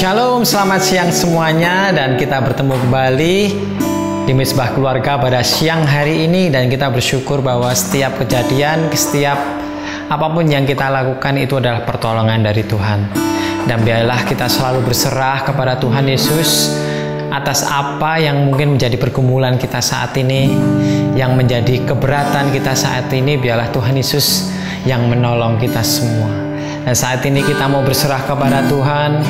Shalom, selamat siang semuanya, dan kita bertemu kembali di Misbah Keluarga pada siang hari ini. Dan kita bersyukur bahwa setiap kejadian, setiap apapun yang kita lakukan itu adalah pertolongan dari Tuhan. Dan biarlah kita selalu berserah kepada Tuhan Yesus atas apa yang mungkin menjadi pergumulan kita saat ini, yang menjadi keberatan kita saat ini. Biarlah Tuhan Yesus yang menolong kita semua. Dan saat ini kita mau berserah kepada Tuhan.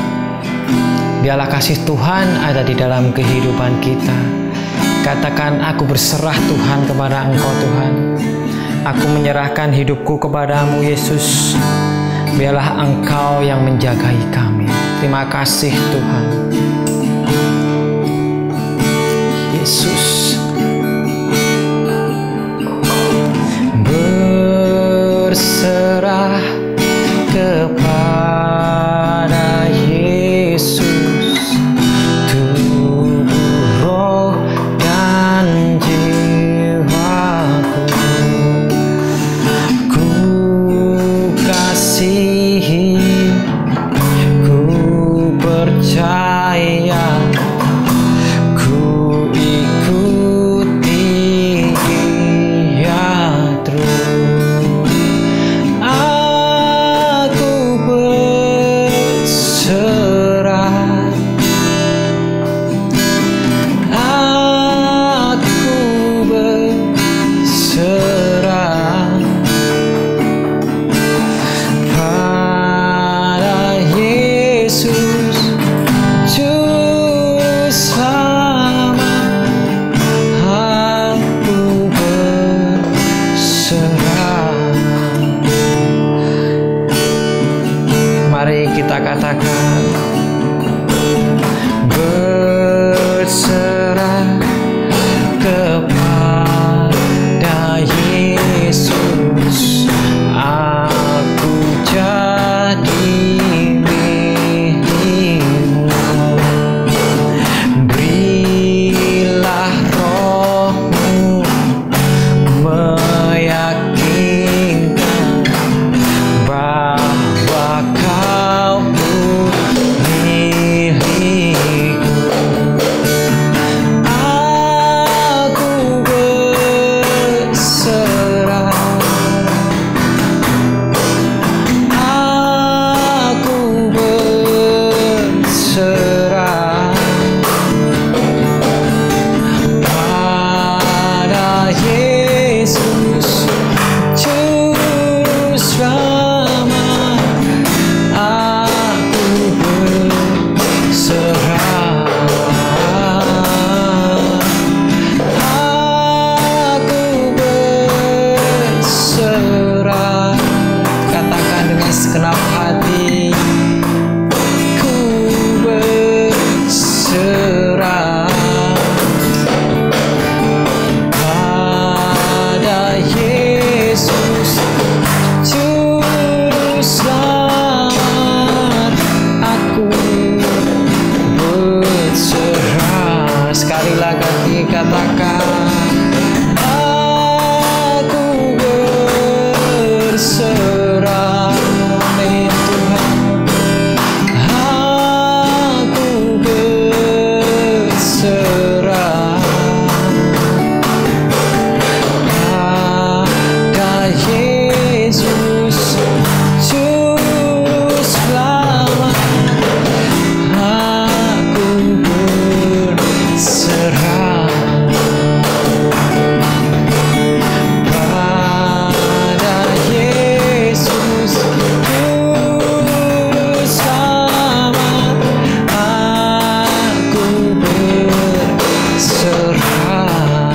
Biarlah kasih Tuhan ada di dalam kehidupan kita. Katakan, aku berserah Tuhan kepada Engkau Tuhan. Aku menyerahkan hidupku kepadamu Yesus. Biarlah Engkau yang menjagai kami. Terima kasih Tuhan Yesus. Berserah kepada Yesus, tubuh, roh, dan jiwaku. Ku kasihi, ku percaya, ku ikuti Dia terus. Mari kita katakan, berserah kepada Yesus, aku jadi milik-Mu. Berilah Roh-Mu meyakinkan bahwa Kau milikku. Aku berserah, aku berserah pada Yesus, Juru Selamat. Aku berserah, aku berserah. Katakan dengan segenap hati, ku berserah pada Yesus, Juru Selamat. Aku berserah. Sekali lagi katakan, aku berserah. Amin Tuhan. Aku berserah pada Yesus, Juru Selamat. Aku berserah pada Yesus, Juru Selamat. Aku berserah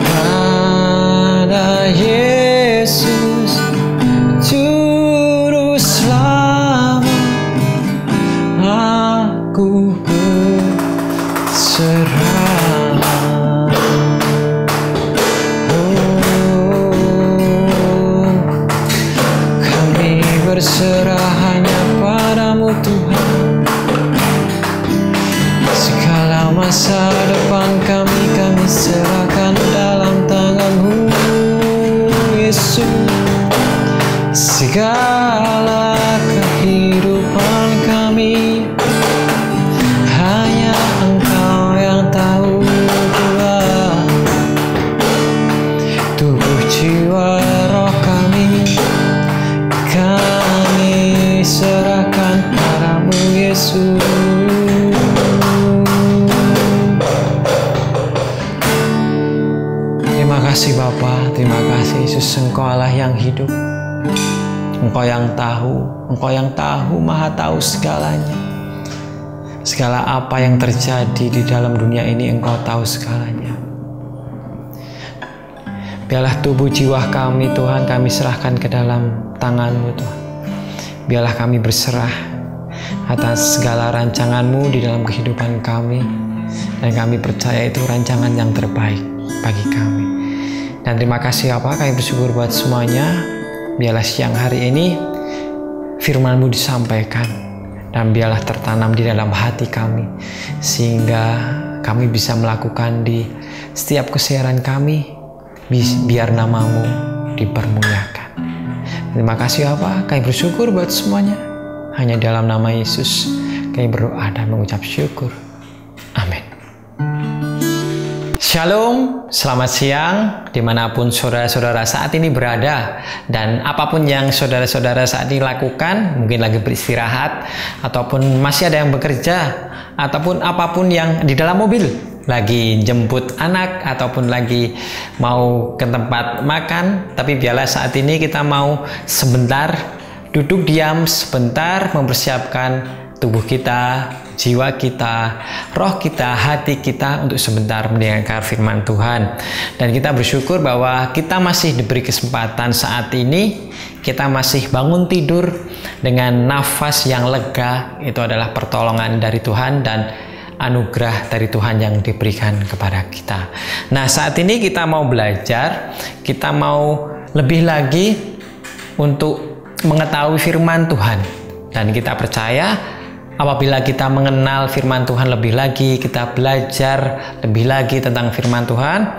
pada Yesus, Juru Selamat. Aku berserah. Kami berserah hanya padamu Tuhan. Segala masa depan kami serahkan dalam tangan-Mu Yesus. Segala kehidupan Yesus. Terima kasih Bapa, terima kasih Yesus, Engkau Allah yang hidup. Engkau yang tahu, Maha tahu segalanya. Segala apa yang terjadi di dalam dunia ini Engkau tahu segalanya. Biarlah tubuh jiwa kami Tuhan, kami serahkan ke dalam tangan-Mu Tuhan. Biarlah kami berserah atas segala rancangan-Mu di dalam kehidupan kami. Dan kami percaya itu rancangan yang terbaik bagi kami. Dan terima kasih Bapa, kami bersyukur buat semuanya. Biarlah siang hari ini firman-Mu disampaikan dan biarlah tertanam di dalam hati kami sehingga kami bisa melakukan di setiap kesiaran kami, biar nama-Mu dipermuliakan. Terima kasih Bapa, kami bersyukur buat semuanya. Hanya dalam nama Yesus kami berdoa dan mengucap syukur. Amin. Shalom, selamat siang dimanapun saudara-saudara saat ini berada, dan apapun yang saudara-saudara saat ini lakukan, mungkin lagi beristirahat ataupun masih ada yang bekerja, ataupun apapun yang di dalam mobil, lagi jemput anak ataupun lagi mau ke tempat makan. Tapi biarlah saat ini kita mau sebentar duduk diam sebentar, mempersiapkan tubuh kita, jiwa kita, roh kita, hati kita untuk sebentar mendengarkan firman Tuhan. Dan kita bersyukur bahwa kita masih diberi kesempatan saat ini, kita masih bangun tidur dengan nafas yang lega. Itu adalah pertolongan dari Tuhan dan anugerah dari Tuhan yang diberikan kepada kita. Nah, saat ini kita mau belajar, kita mau lebih lagi untuk mengetahui firman Tuhan. Dan kita percaya apabila kita mengenal firman Tuhan lebih lagi, kita belajar lebih lagi tentang firman Tuhan,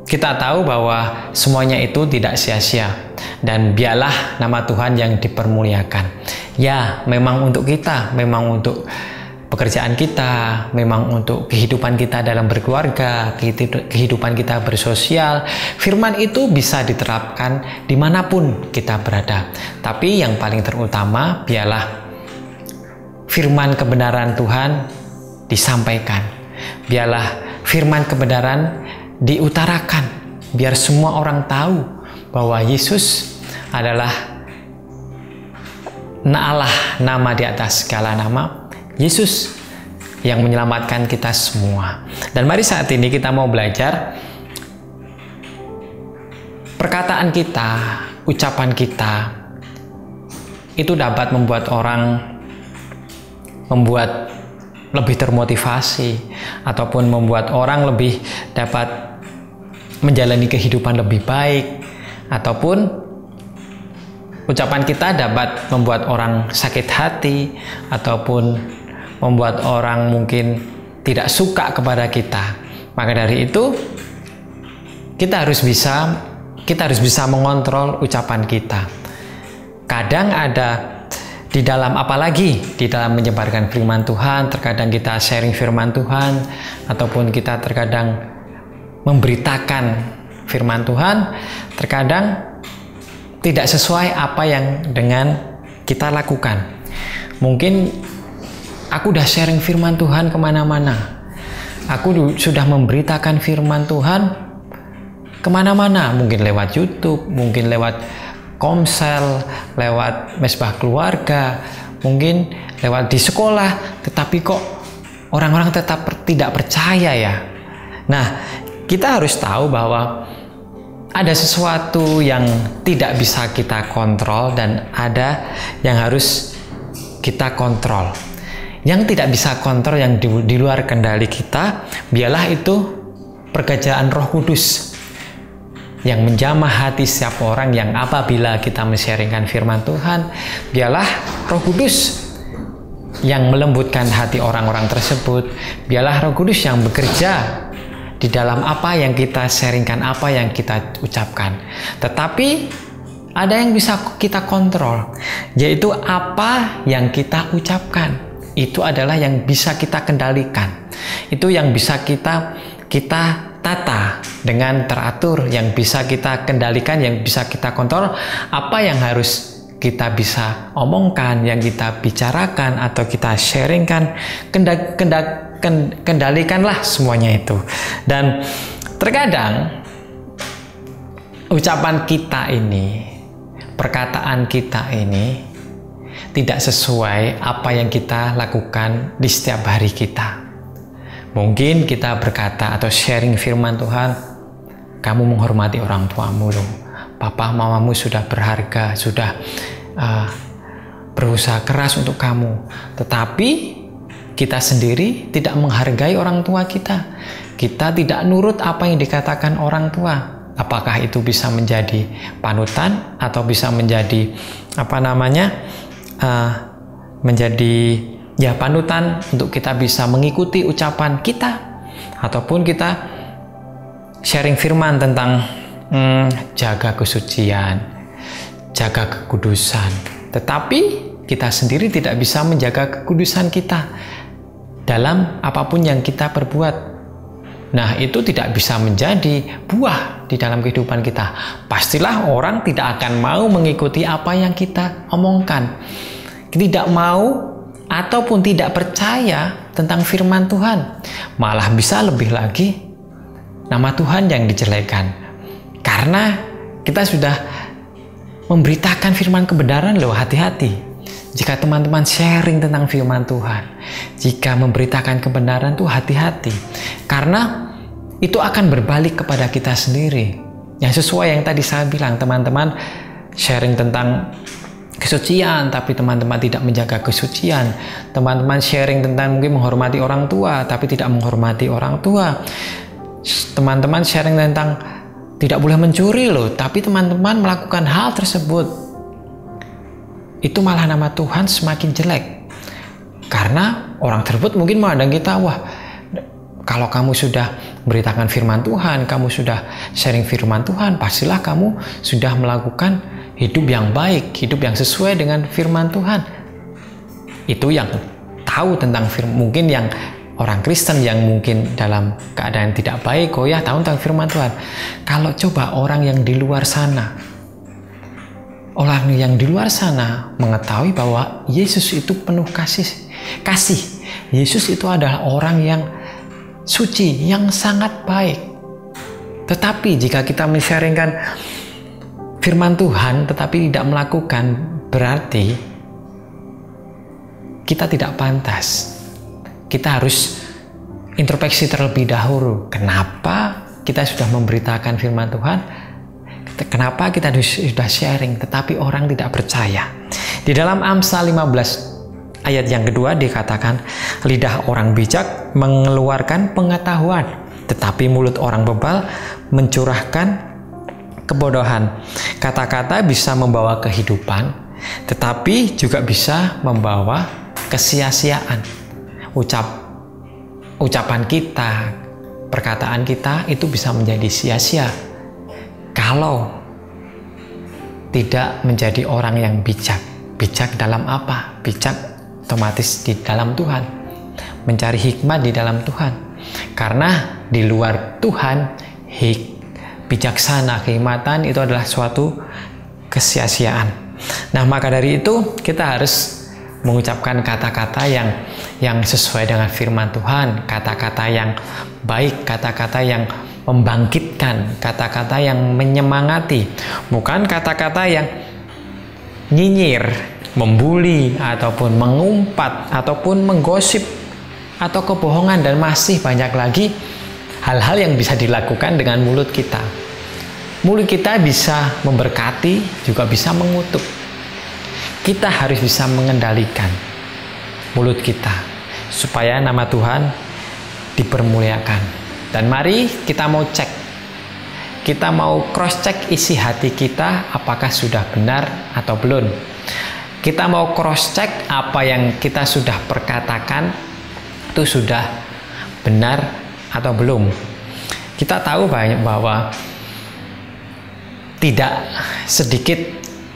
kita tahu bahwa semuanya itu tidak sia-sia. Dan biarlah nama Tuhan yang dipermuliakan. Ya, memang untuk kita, memang untuk pekerjaan kita, memang untuk kehidupan kita dalam berkeluarga, kehidupan kita bersosial. Firman itu bisa diterapkan dimanapun kita berada. Tapi yang paling terutama, biarlah firman kebenaran Tuhan disampaikan. Biarlah firman kebenaran diutarakan. Biar semua orang tahu bahwa Yesus adalah Allah, nama di atas segala nama. Yesus yang menyelamatkan kita semua. Dan mari saat ini kita mau belajar perkataan kita, ucapan kita itu dapat membuat lebih termotivasi ataupun membuat orang lebih dapat menjalani kehidupan lebih baik, ataupun ucapan kita dapat membuat orang sakit hati ataupun membuat orang mungkin tidak suka kepada kita. Maka dari itu kita harus bisa mengontrol ucapan kita. Kadang ada di dalam, apalagi di dalam menyebarkan firman Tuhan, terkadang kita sharing firman Tuhan ataupun kita terkadang memberitakan firman Tuhan, terkadang tidak sesuai apa yang dengan kita lakukan. Mungkin aku udah sharing firman Tuhan kemana-mana, aku sudah memberitakan firman Tuhan kemana-mana, mungkin lewat YouTube, mungkin lewat Komsel, lewat Mesbah Keluarga, mungkin lewat di sekolah, tetapi kok orang-orang tetap tidak percaya ya. Nah, kita harus tahu bahwa ada sesuatu yang tidak bisa kita kontrol dan ada yang harus kita kontrol. Yang tidak bisa kontrol, yang di luar kendali kita, biarlah itu pekerjaan Roh Kudus yang menjamah hati setiap orang. Yang apabila kita men-sharingkan firman Tuhan, biarlah Roh Kudus yang melembutkan hati orang-orang tersebut. Biarlah Roh Kudus yang bekerja di dalam apa yang kita sharingkan, apa yang kita ucapkan. Tetapi ada yang bisa kita kontrol, yaitu apa yang kita ucapkan. Itu adalah yang bisa kita kendalikan. Itu yang bisa kita tata dengan teratur, yang bisa kita kendalikan, yang bisa kita kontrol. Apa yang harus kita bisa omongkan, yang kita bicarakan atau kita sharingkan, kendalikanlah semuanya itu. Dan terkadang ucapan kita ini, perkataan kita ini tidak sesuai apa yang kita lakukan di setiap hari kita. Mungkin kita berkata atau sharing firman Tuhan, kamu menghormati orang tuamu loh, papa mamamu sudah berharga, sudah berusaha keras untuk kamu. Tetapi kita sendiri tidak menghargai orang tua kita. Kita tidak nurut apa yang dikatakan orang tua. Apakah itu bisa menjadi panutan atau bisa menjadi menjadi panutan untuk kita bisa mengikuti ucapan kita, ataupun kita sharing firman tentang jaga kesucian, jaga kekudusan, tetapi kita sendiri tidak bisa menjaga kekudusan kita dalam apapun yang kita perbuat. Nah, itu tidak bisa menjadi buah di dalam kehidupan kita. Pastilah orang tidak akan mau mengikuti apa yang kita omongkan. Tidak mau ataupun tidak percaya tentang firman Tuhan. Malah bisa lebih lagi, nama Tuhan yang dijelekan. Karena kita sudah memberitakan firman kebenaran loh, hati-hati. Jika teman-teman sharing tentang firman Tuhan, jika memberitakan kebenaran tuh hati-hati. Karena itu akan berbalik kepada kita sendiri. Yang sesuai yang tadi saya bilang, teman-teman sharing tentang kesucian, tapi teman-teman tidak menjaga kesucian. Teman-teman sharing tentang mungkin menghormati orang tua, tapi tidak menghormati orang tua. Teman-teman sharing tentang tidak boleh mencuri loh, tapi teman-teman melakukan hal tersebut. Itu malah nama Tuhan semakin jelek. Karena orang tersebut mungkin memandang kita, wah, kalau kamu sudah beritakan firman Tuhan, kamu sudah sharing firman Tuhan, pastilah kamu sudah melakukan hidup yang baik, hidup yang sesuai dengan firman Tuhan. Itu yang tahu tentang firman, mungkin yang orang Kristen yang mungkin dalam keadaan tidak baik, goyah, tahu tentang firman Tuhan. Kalau coba orang yang di luar sana, mengetahui bahwa Yesus itu penuh kasih. Yesus itu adalah orang yang suci, yang sangat baik. Tetapi jika kita men-sharingkan firman Tuhan tetapi tidak melakukan, berarti kita tidak pantas. Kita harus introspeksi terlebih dahulu. Kenapa kita sudah memberitakan firman Tuhan? Kenapa kita sudah sharing tetapi orang tidak percaya? Di dalam Amsal 15 ayat yang kedua dikatakan, lidah orang bijak mengeluarkan pengetahuan, tetapi mulut orang bebal mencurahkan kebodohan. Kata-kata bisa membawa kehidupan, tetapi juga bisa membawa kesia-siaan. Ucapan kita, perkataan kita itu bisa menjadi sia-sia kalau tidak menjadi orang yang bijak. Bijak dalam apa? Bijak otomatis di dalam Tuhan, mencari hikmat di dalam Tuhan. Karena di luar Tuhan, bijaksana, kehikmatan itu adalah suatu kesia-siaan. Nah, maka dari itu kita harus mengucapkan kata-kata yang sesuai dengan firman Tuhan, kata-kata yang baik, kata-kata yang membangkitkan, kata-kata yang menyemangati, bukan kata-kata yang nyinyir, membuli, ataupun mengumpat, ataupun menggosip, atau kebohongan, dan masih banyak lagi hal-hal yang bisa dilakukan dengan mulut kita. Mulut kita bisa memberkati, juga bisa mengutuk. Kita harus bisa mengendalikan mulut kita supaya nama Tuhan dipermuliakan. Dan mari kita mau cek, kita mau cross check isi hati kita apakah sudah benar atau belum. Kita mau cross check apa yang kita sudah perkatakan itu sudah benar atau belum. Kita tahu bahwa tidak sedikit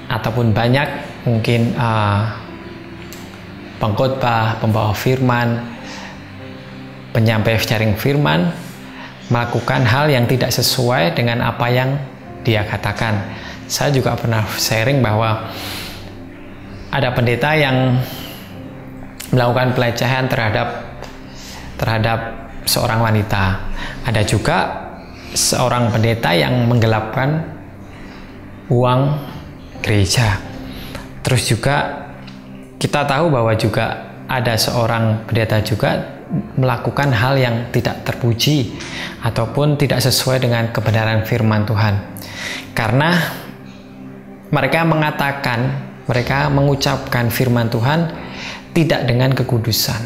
ataupun banyak mungkin pengkhotbah, pembawa firman, penyampai sharing firman melakukan hal yang tidak sesuai dengan apa yang dia katakan. Saya juga pernah sharing bahwa ada pendeta yang melakukan pelecehan terhadap seorang wanita. Ada juga seorang pendeta yang menggelapkan uang gereja. Terus juga kita tahu bahwa juga ada seorang pendeta juga melakukan hal yang tidak terpuji ataupun tidak sesuai dengan kebenaran firman Tuhan. Karena mereka mengucapkan firman Tuhan tidak dengan kekudusan.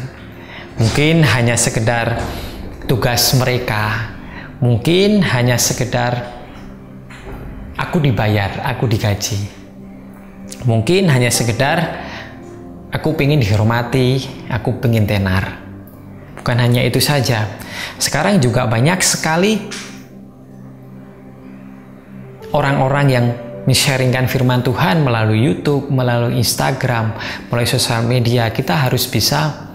Mungkin hanya sekedar tugas mereka, mungkin hanya sekedar aku dibayar, aku digaji. Mungkin hanya sekedar aku pengen dihormati, aku pengen tenar. Bukan hanya itu saja. Sekarang juga banyak sekali orang-orang yang men-sharingkan firman Tuhan melalui YouTube, melalui Instagram, melalui sosial media. Kita harus bisa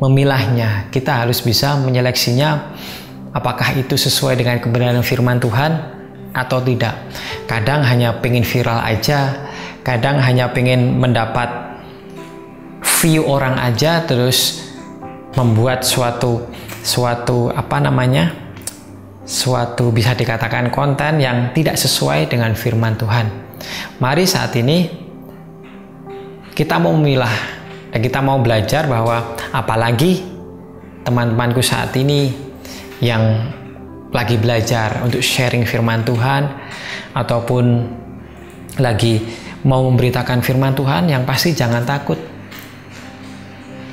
memilahnya. Kita harus bisa menyeleksinya apakah itu sesuai dengan kebenaran firman Tuhan atau tidak. Kadang hanya pengen viral aja, kadang hanya pengen mendapat view orang aja, terus membuat suatu bisa dikatakan konten yang tidak sesuai dengan firman Tuhan. Mari saat ini kita mau memilah dan kita mau belajar bahwa apalagi teman-temanku saat ini yang lagi belajar untuk sharing firman Tuhan ataupun lagi mau memberitakan firman Tuhan, yang pasti jangan takut.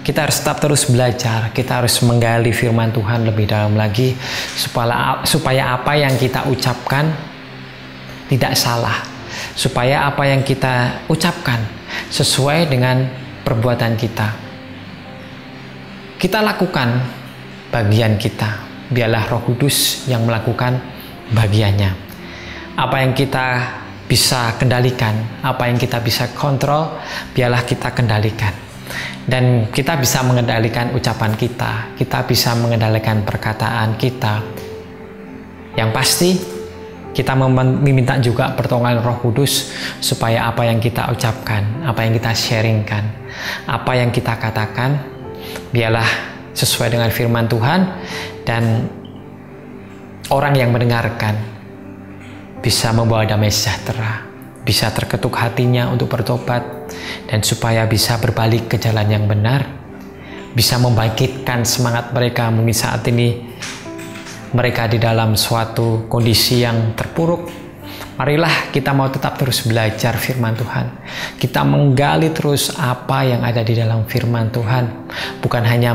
Kita harus tetap terus belajar, kita harus menggali firman Tuhan lebih dalam lagi supaya apa yang kita ucapkan tidak salah, supaya apa yang kita ucapkan sesuai dengan perbuatan kita. Kita lakukan bagian kita, biarlah Roh Kudus yang melakukan bagiannya. Apa yang kita bisa kendalikan, apa yang kita bisa kontrol, biarlah kita kendalikan. Dan kita bisa mengendalikan ucapan kita bisa mengendalikan perkataan kita. Yang pasti kita meminta juga pertolongan Roh Kudus supaya apa yang kita ucapkan, apa yang kita sharingkan, apa yang kita katakan, biarlah sesuai dengan firman Tuhan dan orang yang mendengarkan bisa membawa damai sejahtera, bisa terketuk hatinya untuk bertobat, dan supaya bisa berbalik ke jalan yang benar, bisa membangkitkan semangat mereka. Mungkin saat ini mereka di dalam suatu kondisi yang terpuruk. Marilah kita mau tetap terus belajar firman Tuhan. Kita menggali terus apa yang ada di dalam firman Tuhan, bukan hanya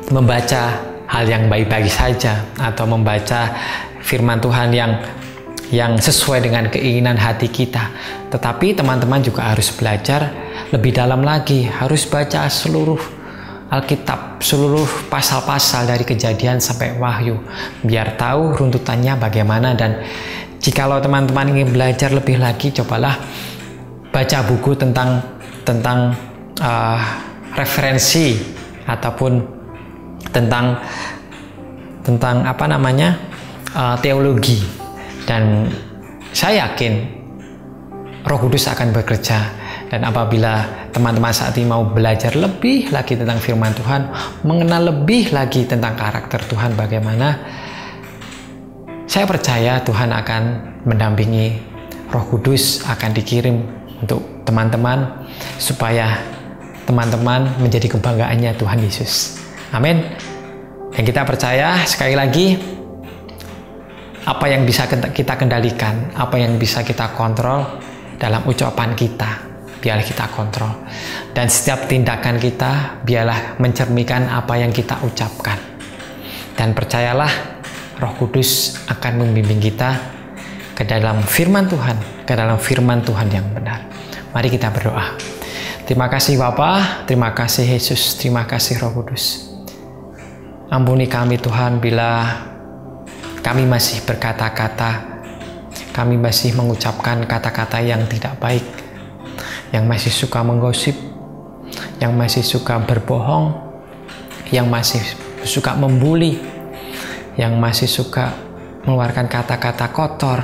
membaca hal yang baik-baik saja atau membaca firman Tuhan yang sesuai dengan keinginan hati kita. Tetapi teman-teman juga harus belajar lebih dalam lagi, harus baca seluruh Alkitab, seluruh pasal-pasal dari Kejadian sampai Wahyu, biar tahu runtutannya bagaimana. Dan jikalau teman-teman ingin belajar lebih lagi, cobalah baca buku tentang referensi ataupun tentang teologi. Dan saya yakin Roh Kudus akan bekerja. Dan apabila teman-teman saat ini mau belajar lebih lagi tentang firman Tuhan, mengenal lebih lagi tentang karakter Tuhan bagaimana, saya percaya Tuhan akan mendampingi. Roh Kudus akan dikirim untuk teman-teman supaya teman-teman menjadi kebanggaannya Tuhan Yesus. Amin. Dan kita percaya sekali lagi, apa yang bisa kita kendalikan, apa yang bisa kita kontrol dalam ucapan kita, biarlah kita kontrol. Dan setiap tindakan kita, biarlah mencerminkan apa yang kita ucapkan. Dan percayalah, Roh Kudus akan membimbing kita ke dalam firman Tuhan, ke dalam firman Tuhan yang benar. Mari kita berdoa. Terima kasih Bapa, terima kasih Yesus, terima kasih Roh Kudus. Ampuni kami Tuhan bila kami masih berkata-kata, kami masih mengucapkan kata-kata yang tidak baik, yang masih suka menggosip, yang masih suka berbohong, yang masih suka membuli, yang masih suka mengeluarkan kata-kata kotor.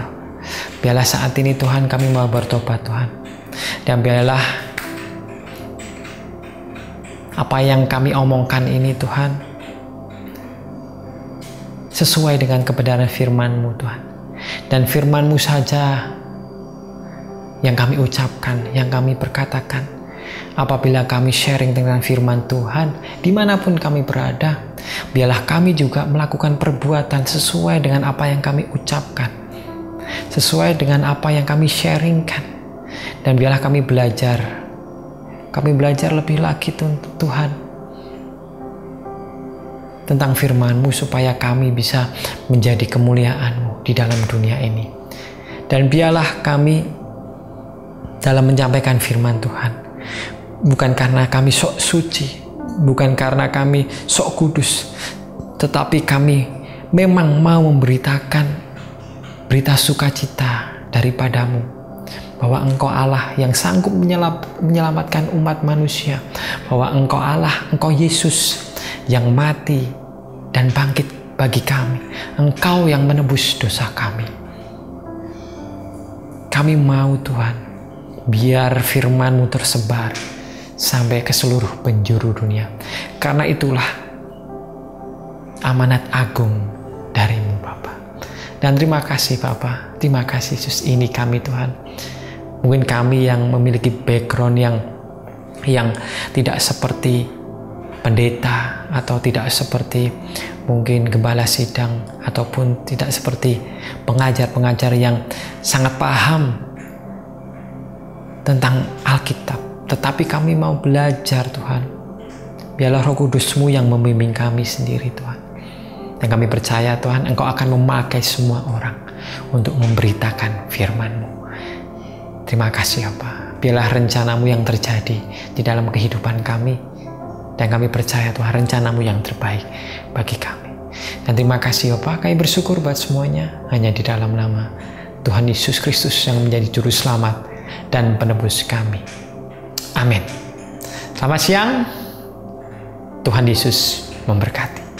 Biarlah saat ini Tuhan kami mau bertobat Tuhan. Dan biarlah apa yang kami omongkan ini Tuhan sesuai dengan kebenaran firman-Mu Tuhan. Dan firman-Mu saja yang kami ucapkan, yang kami perkatakan. Apabila kami sharing dengan firman Tuhan, dimanapun kami berada, biarlah kami juga melakukan perbuatan sesuai dengan apa yang kami ucapkan, sesuai dengan apa yang kami sharingkan. Dan biarlah kami belajar lebih lagi Tuhan tentang firman-Mu, supaya kami bisa menjadi kemuliaan-Mu di dalam dunia ini. Dan biarlah kami dalam menyampaikan firman Tuhan, bukan karena kami sok suci, bukan karena kami sok kudus, tetapi kami memang mau memberitakan berita sukacita daripada-Mu, bahwa Engkau Allah yang sanggup menyelamatkan umat manusia, bahwa Engkau Allah, Engkau Yesus yang mati dan bangkit bagi kami, Engkau yang menebus dosa kami. Kami mau Tuhan, biar firman-Mu tersebar sampai ke seluruh penjuru dunia. Karena itulah amanat agung dari-Mu Bapa. Dan terima kasih Bapa, terima kasih Yesus, ini kami Tuhan. Mungkin kami yang memiliki background yang tidak seperti pendeta, atau tidak seperti mungkin gembala sidang, ataupun tidak seperti pengajar-pengajar yang sangat paham tentang Alkitab, tetapi kami mau belajar Tuhan. Biarlah Roh Kudus-Mu yang membimbing kami sendiri Tuhan. Dan kami percaya Tuhan, Engkau akan memakai semua orang untuk memberitakan firman-Mu. Terima kasih Bapa. Biarlah rencana-Mu yang terjadi di dalam kehidupan kami. Dan kami percaya Tuhan, rencana-Mu yang terbaik bagi kami. Dan terima kasih Bapa, kami bersyukur buat semuanya hanya di dalam nama Tuhan Yesus Kristus yang menjadi juru selamat dan penebus kami. Amin. Selamat siang. Tuhan Yesus memberkati.